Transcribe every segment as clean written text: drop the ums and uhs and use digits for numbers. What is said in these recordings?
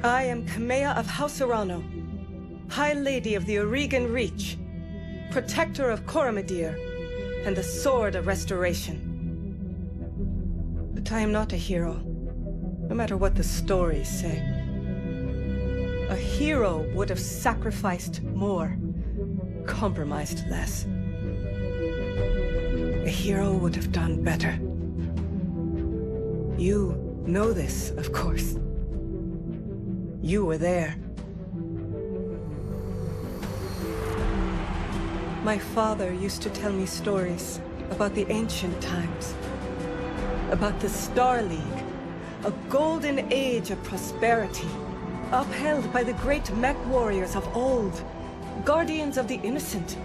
I am Kamea of House Arano, High Lady of the Oregon Reach, Protector of Coromedir, and the Sword of Restoration. But I am not a hero, no matter what the stories say. A hero would have sacrificed more, compromised less. A hero would have done better. You know this, of course. You were there. My father used to tell me stories about the ancient times. About the Star League, a golden age of prosperity, upheld by the great mech warriors of old, guardians of the innocent,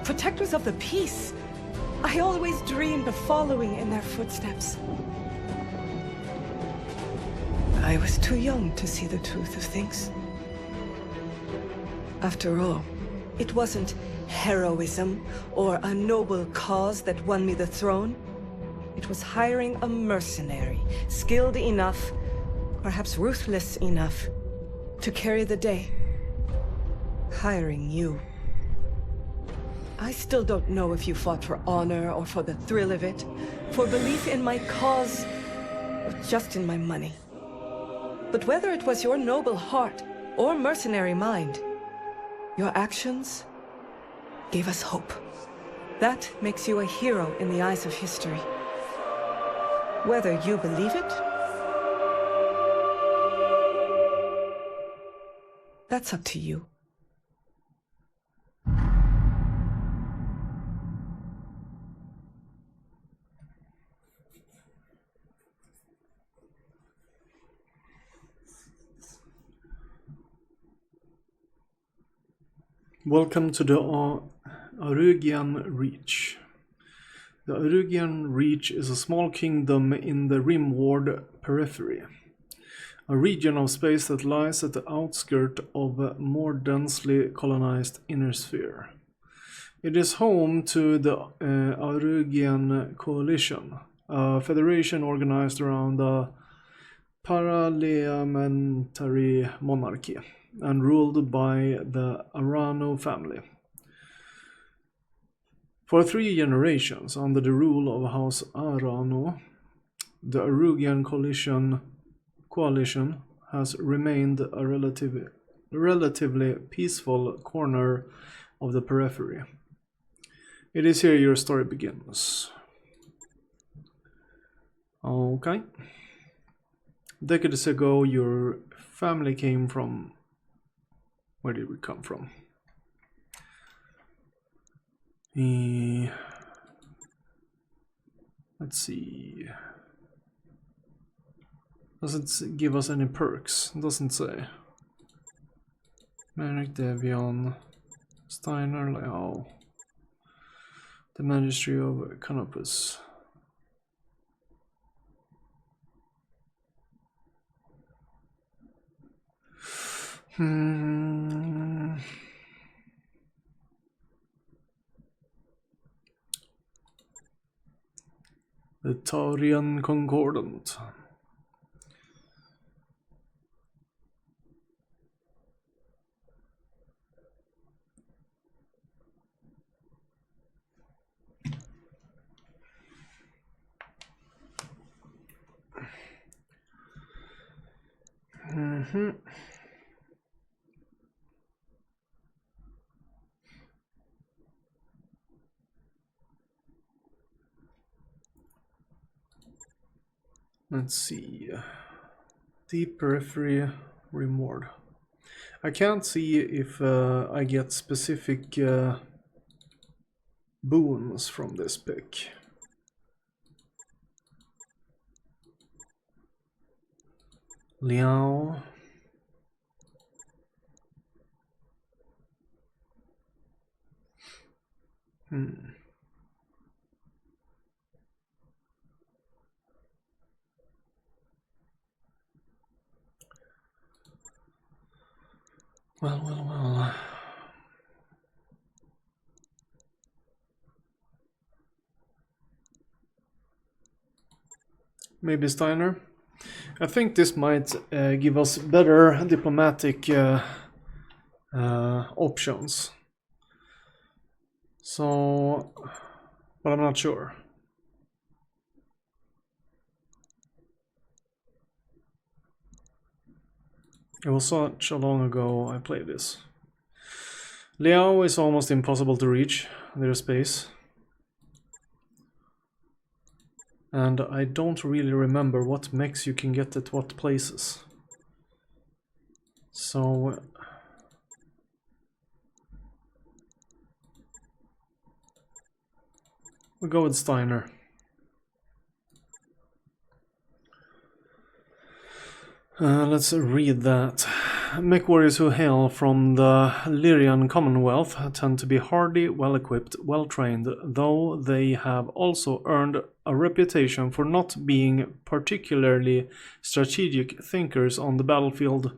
protectors of the peace. I always dreamed of following in their footsteps. I was too young to see the truth of things. After all, it wasn't heroism or a noble cause that won me the throne. It was hiring a mercenary, skilled enough, perhaps ruthless enough, to carry the day. Hiring you. I still don't know if you fought for honor or for the thrill of it, for belief in my cause, or just in my money. But whether it was your noble heart or mercenary mind, your actions gave us hope. That makes you a hero in the eyes of history. Whether you believe it, that's up to you. Welcome to the Oregon Reach. The Oregon Reach is a small kingdom in the Rimward periphery, a region of space that lies at the outskirts of a more densely colonized inner sphere. It is home to the Oregon Coalition, a federation organized around the parliamentary monarchy and ruled by the Arano family. For 3 generations, under the rule of House Arano, the Oregon Coalition has remained a relatively peaceful corner of the periphery. It is here your story begins. Okay. Decades ago, your family came from... Where did we come from? Let's see. Doesn't give us any perks. Doesn't say. Merrick, Devion, Steiner, Leo, the Ministry of Canopus. The Taurian Concordant. Let's see. Deep periphery reward. I can't see if I get specific boons from this pick. Liao. Well. Maybe Steiner. I think this might give us better diplomatic options. So, but I'm not sure. It was such a long ago I played this. Liao is almost impossible to reach their space. And I don't really remember what mechs you can get at what places. So... we'll go with Steiner. Let's read that. Mech warriors who hail from the Lyrian Commonwealth tend to be hardy, well-equipped, well-trained, though they have also earned a reputation for not being particularly strategic thinkers on the battlefield.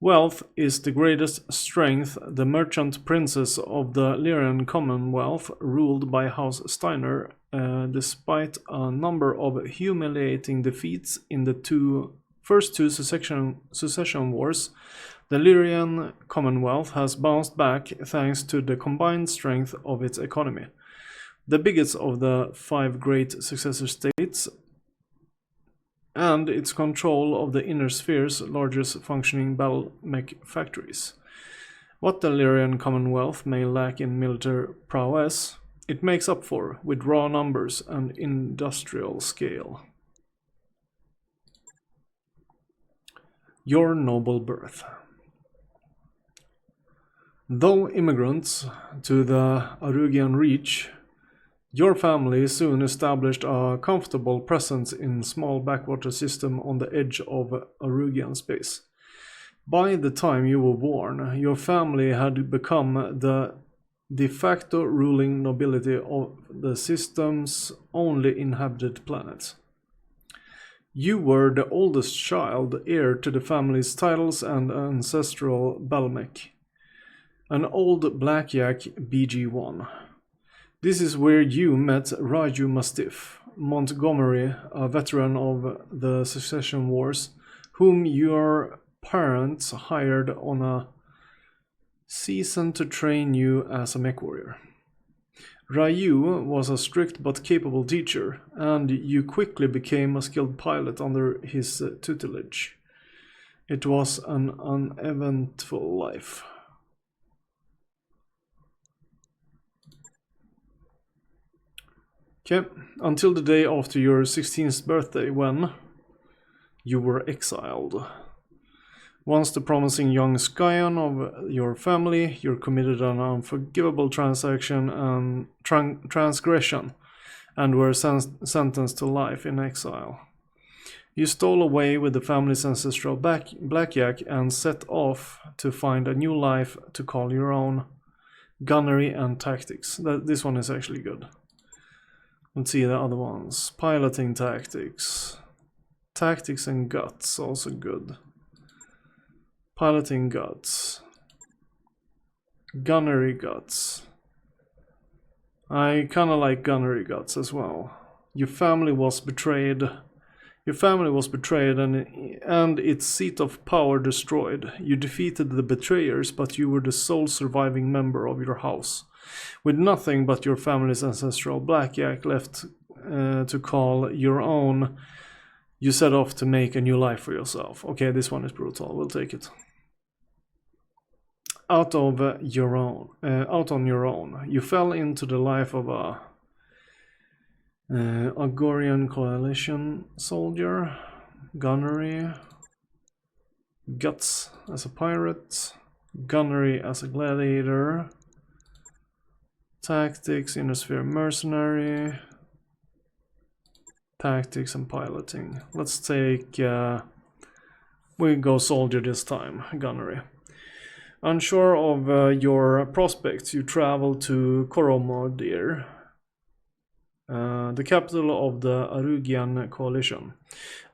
Wealth is the greatest strength. The merchant princes of the Lyrian Commonwealth, ruled by House Steiner, despite a number of humiliating defeats in the first two succession wars, the Lyrian Commonwealth has bounced back thanks to the combined strength of its economy. The biggest of the 5 great successor states, and its control of the inner sphere's largest functioning battle mech factories. What the Lyrian Commonwealth may lack in military prowess, it makes up for with raw numbers and industrial scale. Your noble birth. Though immigrants to the Arugian Reach, your family soon established a comfortable presence in small backwater system on the edge of Arugian space. By the time you were born, your family had become the de facto ruling nobility of the system's only inhabited planet. You were the oldest child, heir to the family's titles and ancestral Balmec, an old blackjack BG-1. This is where you met Raju Mastiff, Montgomery, a veteran of the Succession Wars, whom your parents hired on a season to train you as a mech warrior. Ryu was a strict but capable teacher, and you quickly became a skilled pilot under his tutelage. It was an uneventful life. Okay, until the day after your 16th birthday, when you were exiled. Once the promising young scion of your family, you committed an unforgivable transgression and were sentenced to life in exile. You stole away with the family's ancestral blackjack and set off to find a new life to call your own. Gunnery and tactics. This one is actually good. Let's see the other ones. Piloting tactics. Tactics and guts, also good. Piloting guts. Gunnery guts. I kinda like gunnery guts as well. Your family was betrayed. And its seat of power destroyed. You defeated the betrayers, but you were the sole surviving member of your house. With nothing but your family's ancestral blackjack left to call your own, you set off to make a new life for yourself. Okay, this one is brutal. We'll take it. Out on your own, you fell into the life of a Agorian coalition soldier, gunnery, guts as a pirate, gunnery as a gladiator, tactics, inner sphere mercenary, tactics and piloting. Let's take, we go soldier this time, gunnery. Unsure of your prospects, you travel to Koromodir, the capital of the Arugian coalition,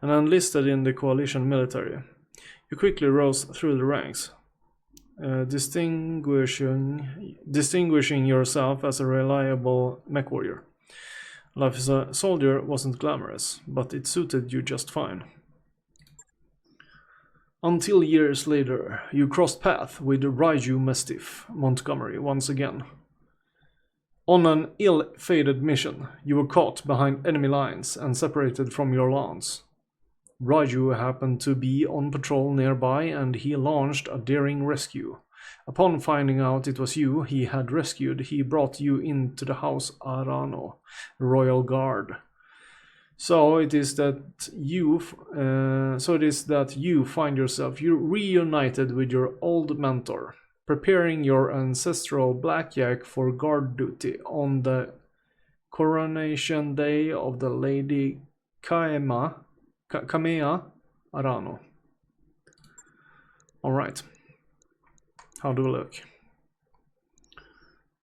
and enlisted in the coalition military. You quickly rose through the ranks, distinguishing yourself as a reliable mech warrior. Life as a soldier wasn't glamorous, but it suited you just fine. Until years later, you crossed paths with Raiju Mastiff Montgomery once again. On an ill-fated mission, you were caught behind enemy lines and separated from your lance. Raiju happened to be on patrol nearby and he launched a daring rescue. Upon finding out it was you he had rescued, he brought you into the House Arano, Royal Guard. So it is that you find yourself reunited with your old mentor, preparing your ancestral blackjack for guard duty on the coronation day of the Lady Kamea Arano. Alright. How do we look?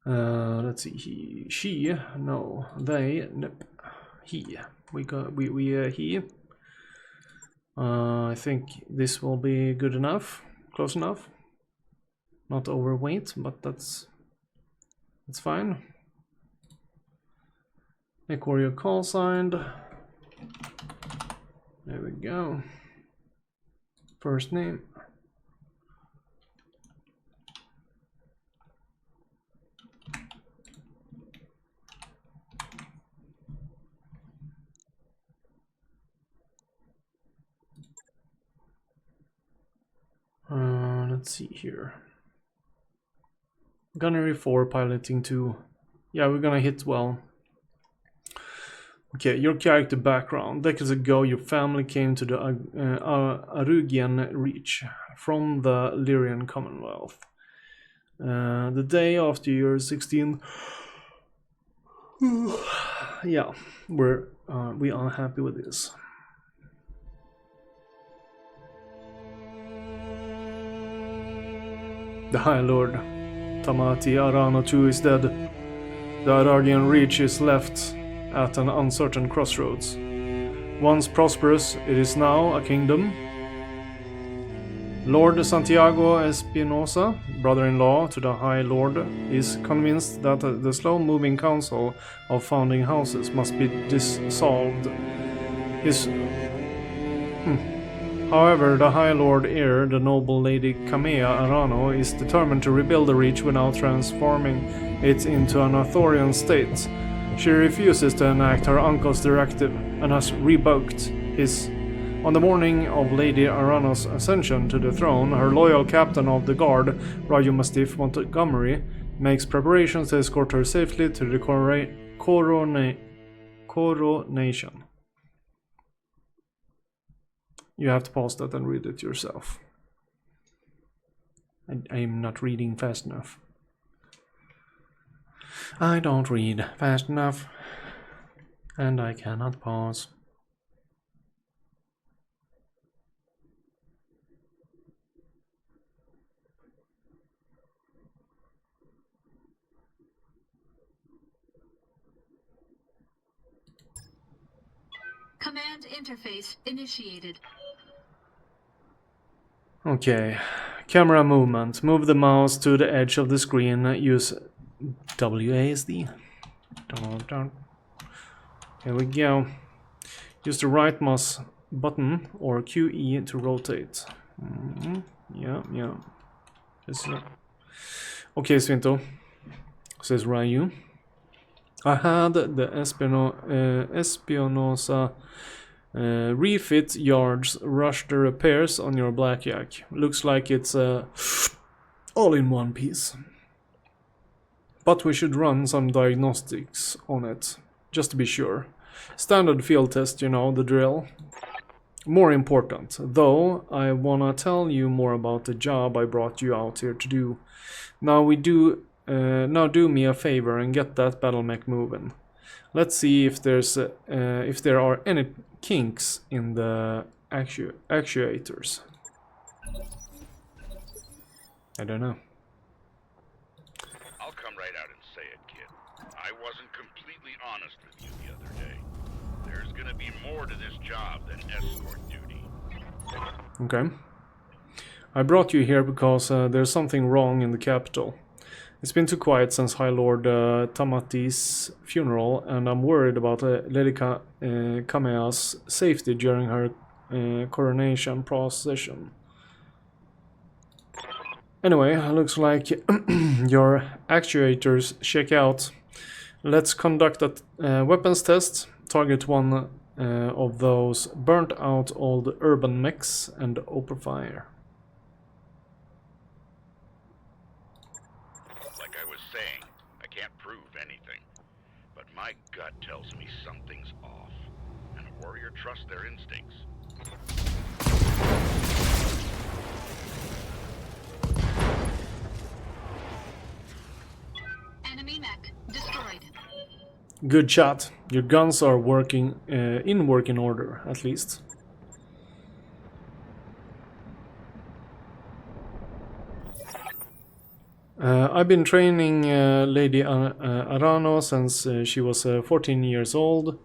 Let's see. He, she, no, they, nope. He. He. I think this will be good enough. Close enough. Not overweight, but that's fine. Make warrior call signed. There we go. First name. Let's see here. Gunnery 4, piloting 2. Yeah, we're gonna hit well. Okay, your character background. Decades ago, your family came to the Arugian Reach from the Lyrian Commonwealth. The day after you're 16. Yeah, we are happy with this. The High Lord Tamati Arana II is dead. The Aragian Reach is left at an uncertain crossroads. Once prosperous, it is now a kingdom. Lord Santiago Espinosa, brother-in-law to the High Lord, is convinced that the slow-moving council of founding houses must be dissolved. However, the High Lord heir, the noble Lady Kamea Arano, is determined to rebuild the Reach without transforming it into an Arthurian state. She refuses to enact her uncle's directive and has revoked his. On the morning of Lady Arano's ascension to the throne, her loyal captain of the guard, Raiju Mastiff Montgomery, makes preparations to escort her safely to the coronation. You have to pause that and read it yourself. I'm not reading fast enough. I don't read fast enough. And I cannot pause. Command interface initiated. Okay, camera movement. Move the mouse to the edge of the screen. Use WASD. Here we go. Use the right mouse button or QE to rotate. Yeah. Okay, Svinto. Says Ryu. I had the Espinosa refit yards rush the repairs on your blackjack. Looks like it's all in one piece. But we should run some diagnostics on it, just to be sure. Standard field test, you know, the drill. More important, though, I wanna tell you more about the job I brought you out here to do. Now do me a favor and get that battle mech moving. Let's see if there are any kinks in the actuators. I don't know. I'll come right out and say it, kid. I wasn't completely honest with you the other day. There's gonna be more to this job than escort duty. Okay. I brought you here because there's something wrong in the capital. It's been too quiet since High Lord Tamati's funeral, and I'm worried about Lady Kamea's safety during her coronation procession. Anyway, looks like your actuators check out. Let's conduct a weapons test. Target one of those burnt out old urban mechs and open fire. Like I was saying, I can't prove anything. But my gut tells me something's off. And a warrior trusts their instincts. Enemy mech destroyed. Good shot. Your guns are working in working order, at least. I've been training Lady Arano since she was 14 years old.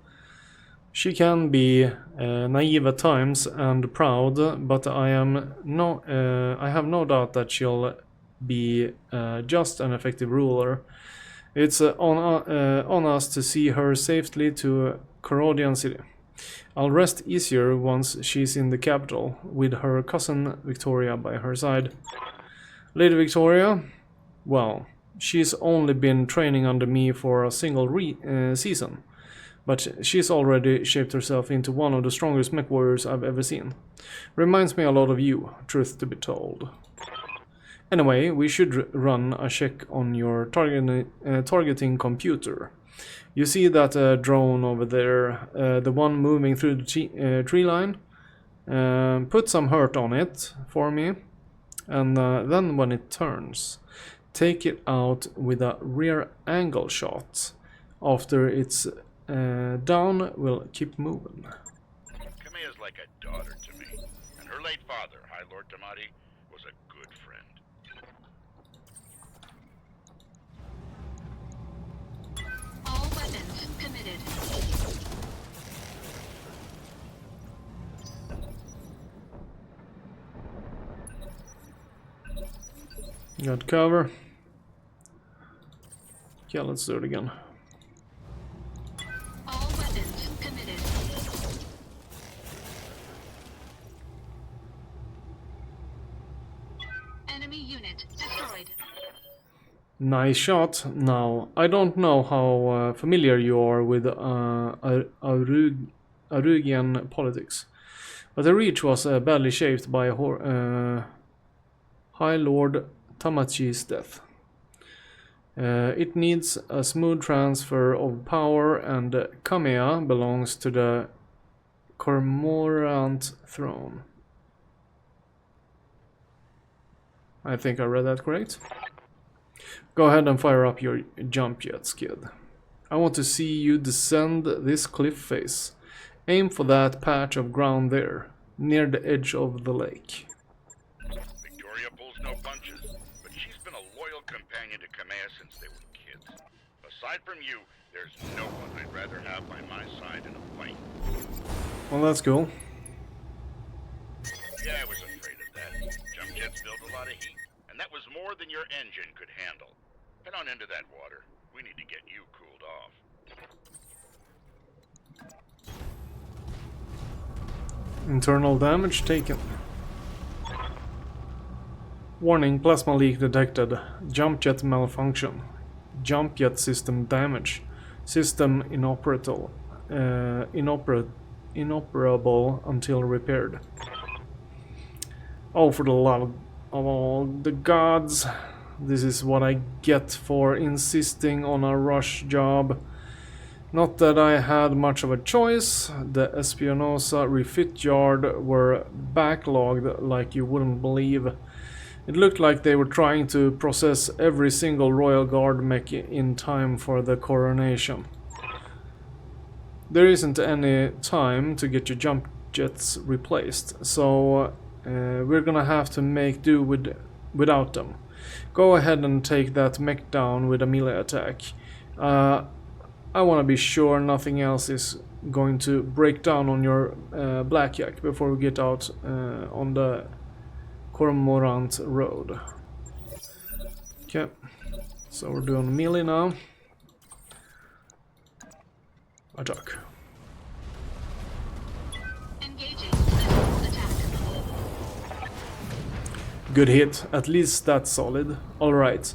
She can be naive at times and proud, but I have no doubt that she'll be just an effective ruler. It's on us to see her safely to Corodian City. I'll rest easier once she's in the capital, with her cousin Victoria by her side. Lady Victoria, well, she's only been training under me for a single season, but she's already shaped herself into one of the strongest mech warriors I've ever seen. Reminds me a lot of you, truth to be told. Anyway, we should run a check on your targeting computer. You see that drone over there, the one moving through the tree line? Put some hurt on it for me, and then when it turns, take it out with a rear angle shot. After it's down, we'll keep moving. Kamea's like a daughter to me, and her late father, High Lord Tamati, was a good friend. All weapons committed. Got cover. Yeah, let's do it again. All weapons committed. Enemy unit destroyed. Nice shot. Now, I don't know how familiar you are with Arugian politics, but the Reach was badly shaped by High Lord Tamachi's death. It needs a smooth transfer of power, and Kamea belongs to the Cormorant throne. I think I read that correct. Go ahead and fire up your jump jets, kid. I want to see you descend this cliff face. Aim for that patch of ground there, near the edge of the lake. Victoria pulls no punches, but she's been a loyal companion to Kamea since they were kids. Aside from you, there's no one I'd rather have by my side in a fight. Well, that's cool. Yeah, I was afraid of that. Jump jets build a lot of heat, and that was more than your engine could handle. Head on into that water. We need to get you cooled off. Internal damage taken. Warning, plasma leak detected. Jump jet malfunction. Jump jet system damage. System inoperable until repaired. Oh, for the love of all the gods. This is what I get for insisting on a rush job. Not that I had much of a choice. The Espinosa refit yard were backlogged like you wouldn't believe. It looked like they were trying to process every single Royal Guard mech in time for the coronation. There isn't any time to get your jump jets replaced, so we're gonna have to make do without them. Go ahead and take that mech down with a melee attack. I want to be sure nothing else is going to break down on your blackjack before we get out on the Cormorant Road. Okay, so we're doing melee now. Attack. Engaging missile attack. Good hit. At least that's solid. Alright.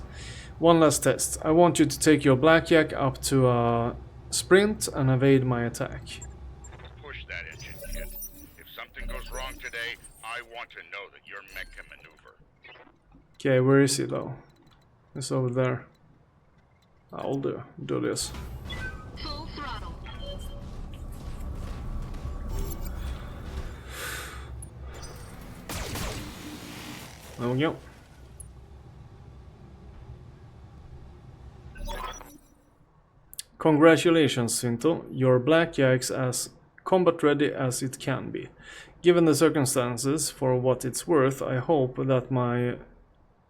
One last test. I want you to take your blackjack up to a sprint and evade my attack. Push that engine, kid. If something goes wrong today, I want to know that your mech can maneuver. Okay, where is he though? It's over there. I'll do this. Full throttle. There we go. Congratulations, Cinto. Your blackjack's as combat ready as it can be. Given the circumstances, for what it's worth, I hope that my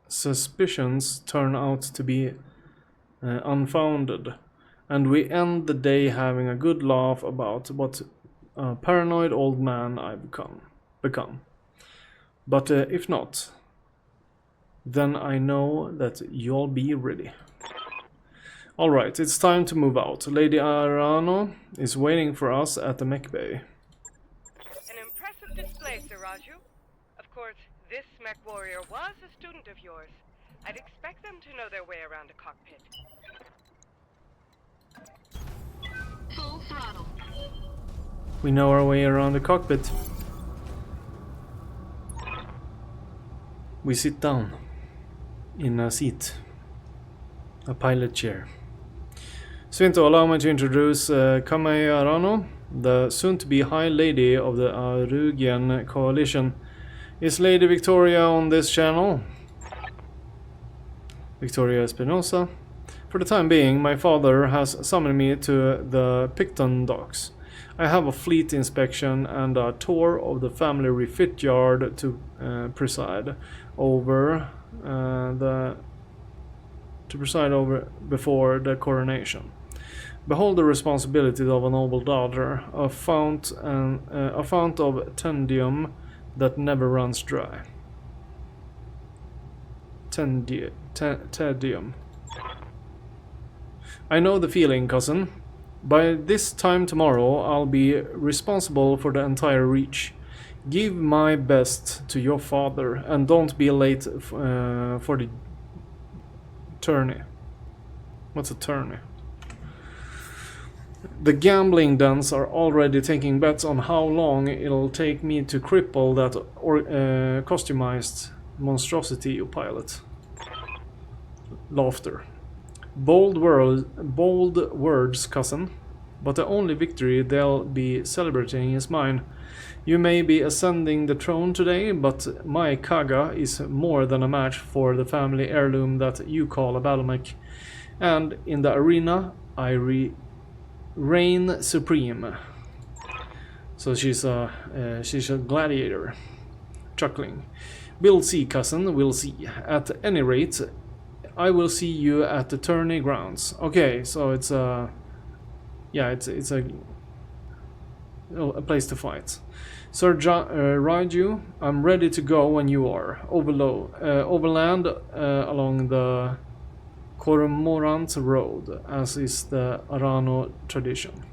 suspicions turn out to be unfounded, and we end the day having a good laugh about what a paranoid old man I've become. But if not, then I know that you'll be ready. Alright, it's time to move out. Lady Arano is waiting for us at the mech bay. An impressive display, Sir Raju. Of course, this mech warrior was a student of yours. I'd expect them to know their way around a cockpit. Full throttle. We know our way around the cockpit. We sit down in a seat, a pilot chair. Svinto, allow me to introduce Kamei Arano, the soon-to-be High Lady of the Arugian Coalition. Is Lady Victoria on this channel? Victoria Espinosa. For the time being, my father has summoned me to the Picton docks. I have a fleet inspection and a tour of the family refit yard to preside over before the coronation. Behold the responsibility of a noble daughter, a fount of tendium that never runs dry. Tedium. I know the feeling, cousin. By this time tomorrow, I'll be responsible for the entire Reach. Give my best to your father, and don't be late for the tourney. What's a tourney? The gambling dens are already taking bets on how long it'll take me to cripple that customized monstrosity you pilot. Laughter. Bold words, cousin, but the only victory they'll be celebrating is mine. You may be ascending the throne today, but my Kaga is more than a match for the family heirloom that you call a Battletech. And in the arena, I reign supreme. So she's a gladiator. Chuckling. We'll see, cousin, we'll see. At any rate, I will see you at the tourney grounds. Okay, so it's a... yeah, it's a place to fight. Sir Raiju, I'm ready to go when you are. Overland along the Cormorant Road, as is the Arano tradition.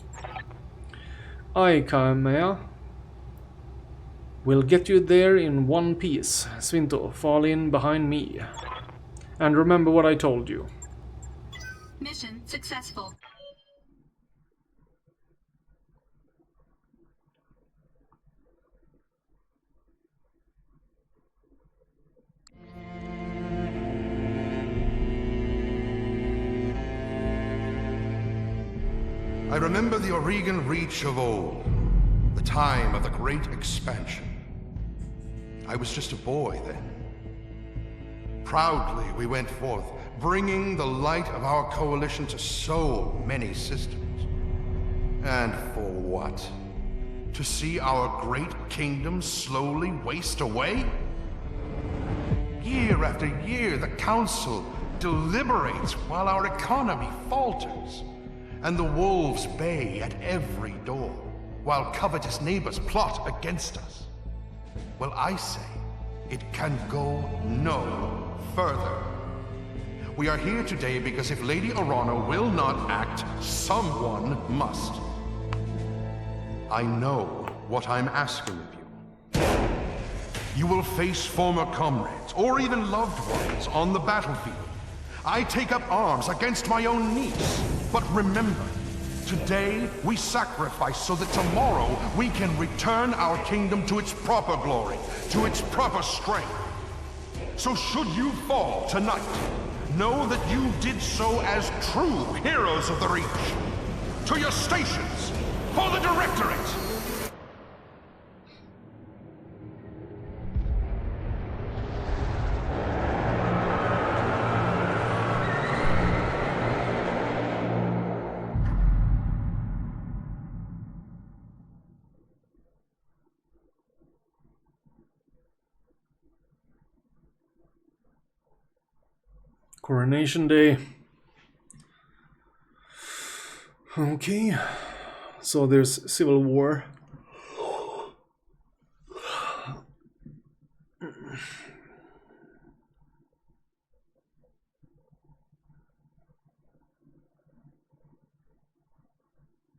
I, Kamea, will get you there in one piece. Svinto, fall in behind me. And remember what I told you. Mission successful. I remember the Oregon Reach of old, the time of the Great Expansion. I was just a boy then. Proudly we went forth, bringing the light of our coalition to so many systems. And for what? To see our great kingdom slowly waste away? Year after year, the Council deliberates while our economy falters, and the wolves bay at every door, while covetous neighbors plot against us. Well, I say, it can go no further. We are here today because if Lady Arano will not act, someone must. I know what I'm asking of you. You will face former comrades, or even loved ones, on the battlefield. I take up arms against my own niece. But remember, today we sacrifice so that tomorrow we can return our kingdom to its proper glory, to its proper strength. So should you fall tonight, know that you did so as true heroes of the Reach. To your stations, for the Directorate! Coronation Day. Okay, so there's civil war.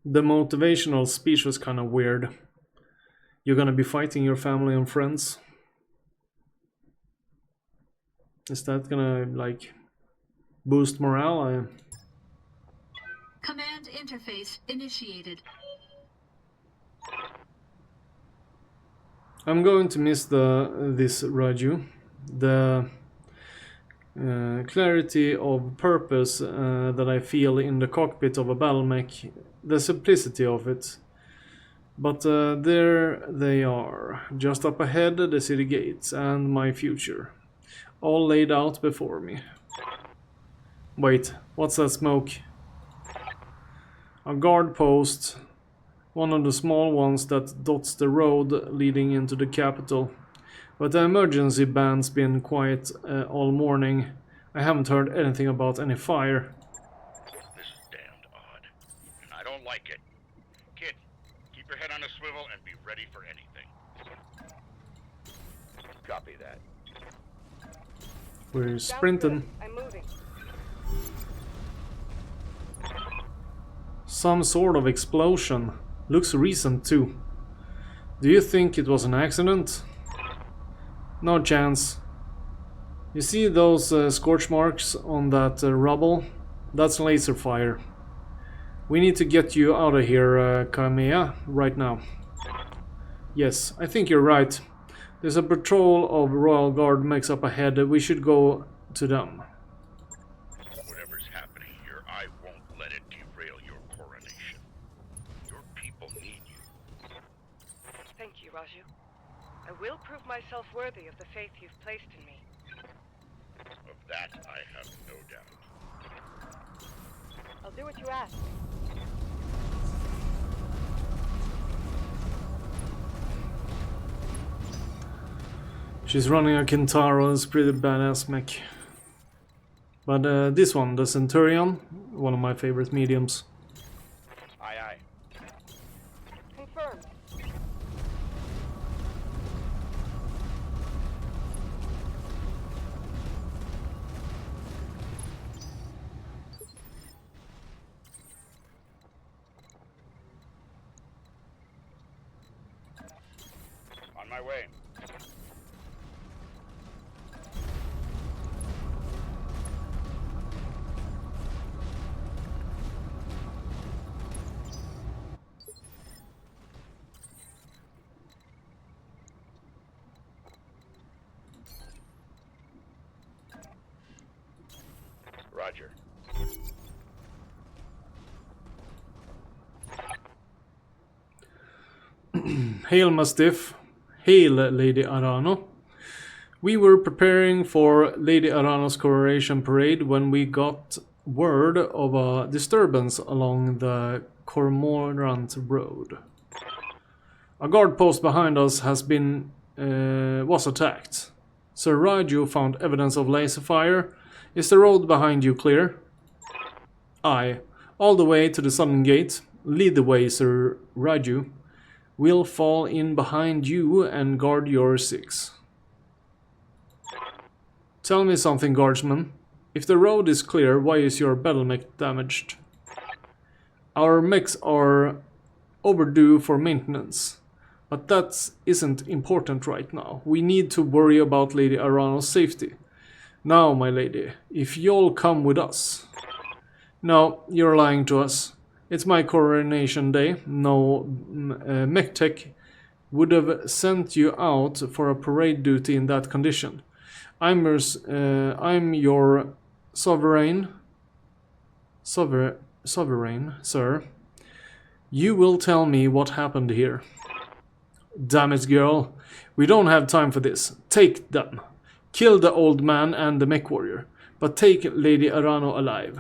The motivational speech was kind of weird. You're gonna be fighting your family and friends. Is that gonna, like, boost morale? Command interface initiated. I'm going to miss this Raju. The clarity of purpose that I feel in the cockpit of a battle mech, the simplicity of it. But there they are, just up ahead, the city gates and my future, all laid out before me. Wait, what's that smoke? A guard post, one of the small ones that dots the road leading into the capital. But the emergency band's been quiet all morning. I haven't heard anything about any fire. This is damned odd, and I don't like it. Kid, keep your head on a swivel and be ready for anything. Copy that. We're sprinting. I'm moving. Some sort of explosion. Looks recent too. Do you think it was an accident? No chance. You see those scorch marks on that rubble? That's laser fire. We need to get you out of here, Kamea, right now. Yes, I think you're right. There's a patrol of Royal Guard mechs up ahead. We should go to them. Whatever's happening here, I won't let it derail your coronation. Your people need you. Thank you, Raju. I will prove myself worthy of the faith you've placed in me. Of that, I have no doubt. I'll do what you ask. She's running a Kintaro, it's pretty badass mech. But this one, the Centurion, one of my favorite mediums. Aye, aye. Confirmed. On my way. Roger. Hail Mastiff. Hail Lady Arano. We were preparing for Lady Arano's coronation parade when we got word of a disturbance along the Cormorant Road. A guard post behind us was attacked. Sir Raju found evidence of laser fire. Is the road behind you clear? Aye. All the way to the southern gate. Lead the way, Sir Raju. We'll fall in behind you and guard your six. Tell me something, guardsman. If the road is clear, why is your battle mech damaged? Our mechs are overdue for maintenance. But that isn't important right now. We need to worry about Lady Arano's safety. Now, my lady, if you'll come with us. No, you're lying to us. It's my coronation day. No, Battletech would have sent you out for a parade duty in that condition. I'm your sovereign, sir. You will tell me what happened here. Damn it, girl. We don't have time for this. Take them. Kill the old man and the mech warrior. But take Lady Arano alive.